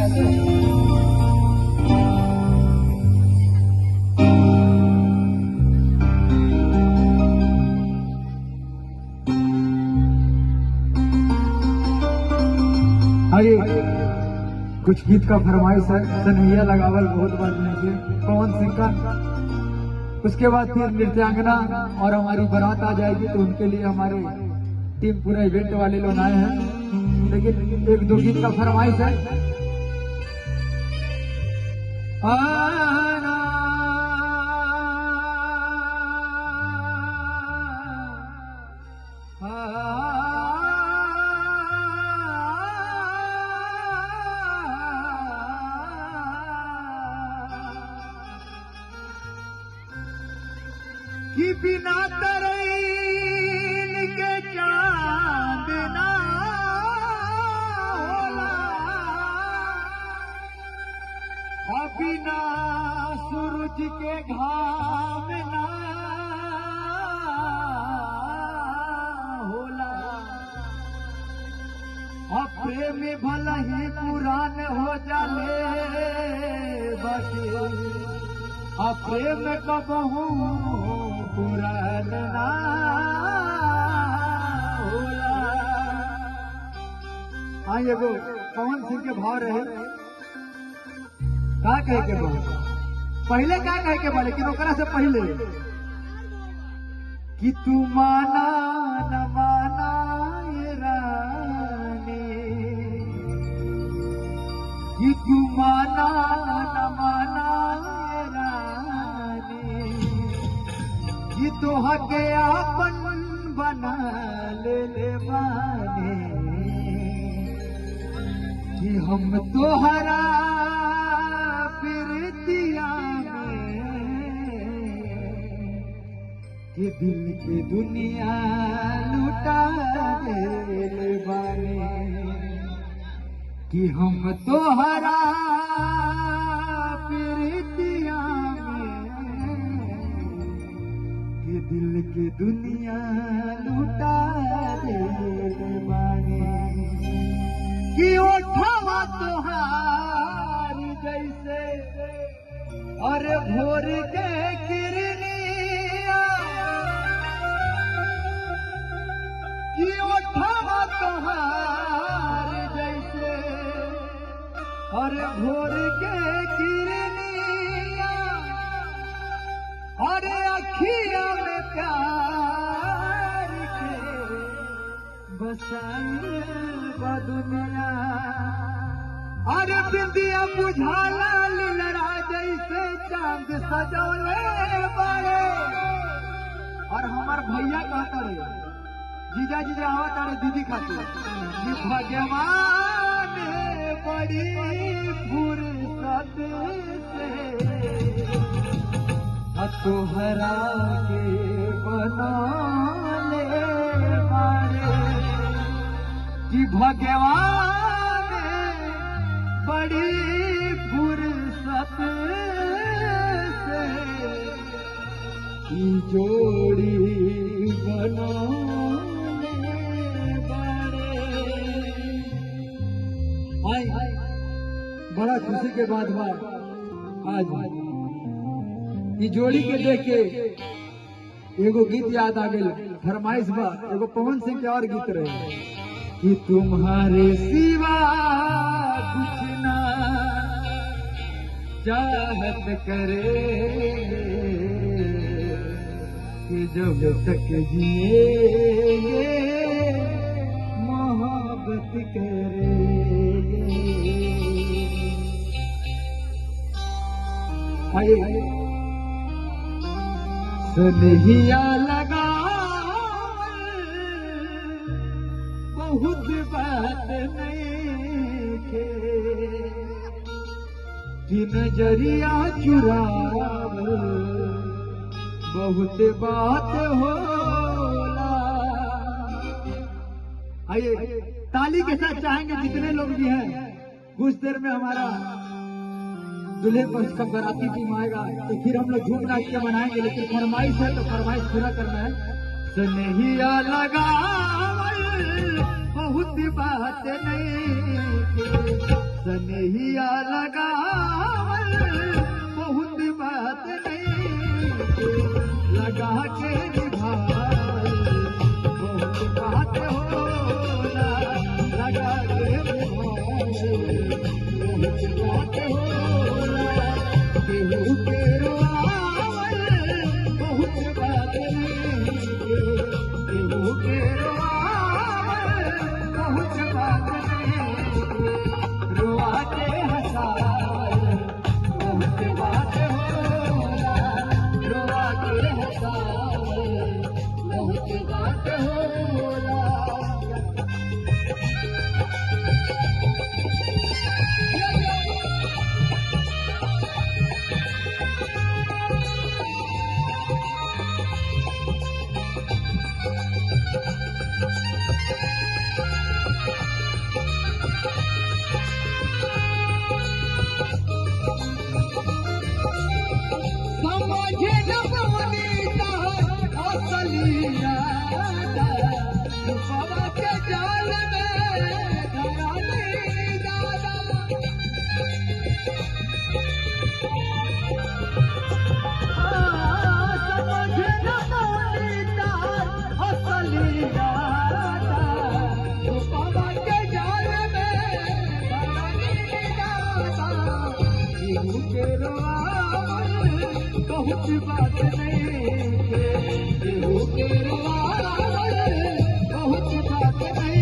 आइए कुछ गीत का फरमाइश है। सनहिया लगावल बहुत बार लीजिए पवन सिंह का। उसके बाद फिर नृत्यांगना और हमारी बारात आ जाएगी, तो उनके लिए हमारे टीम पूरा इवेंट वाले लोग आए हैं। लेकिन एक दो गीत का फरमाइश है। कि बिना तरैन के चांद ना होला, और बिना सूरज के घाम ना होला। और प्रेम भला ही पुरान हो जाले बाकी, और प्रेम कबहू पुरान ना होला। हाँ एगो पवन सिंह के भाव रहे का कहे के बा, पहले का कहे के बा, लेकिन ओकरा से पहले कि तू माना न माना ये रानी, कि तू माना न माना ये रानी, कि तोहा के आपन बना ले माने, कि हम तोहरा प्रीतिया में, कि दिल की दुनिया लुटा ले बाने, कि हम तोहरा प्रीतिया दिल की दुनिया लुटा दे बानी, कि ओठवा तोहार जैसे और भोर के किरनिया, कि ओठवा तोहार जैसे और भोर के किरनिया, और अखिया में प्यार के बसाई दुनिया, और बिंदिया बुझाला लीलरा जैसे चांद सजौले बड़े। और हमार भैया कहता रहे जीजा जीजा आवा तारे दीदी खातिर, कि भगवान बड़ी फुर्सत से तोहरा के बना ले मारे, कि भगवान बड़ी फुर्सत से की जोड़ी बना ले मारे। बड़ा खुशी के बाद आज ई जोड़ी के देख के एगो गीत याद आ गई, फरमाइश बा एगो पवन सिंह के और गीत रहे, कि तुम्हारे सिवा कुछ ना चाहत करे, कि जब तक जिएंगे मोहब्बत करेंगे। आइए सनहिया लगा बहुत बात नहीं थे, कि नजरिया चुराव बहुत बात होला। आइए ताली के साथ चाहेंगे जितने लोग भी हैं। कुछ देर में हमारा दूल्हे पक्ष का बाराती टीम आएगा, तो फिर हम लोग झूम नाच के मनाएंगे, लेकिन फरमाइश है तो फरमाइश पूरा करना है। सनहिया लगा बहुत बात नहीं, सनहिया बात होला केहू के रोआवल बहुत बात नहीं केहू के रोआवल बहुत बात नहीं रोआ के हंसावल बहुत बात होला रोआ के हंसावल बहुत बात होला बहुत बात नहीं केहू के रोआवल बहुत बात नहीं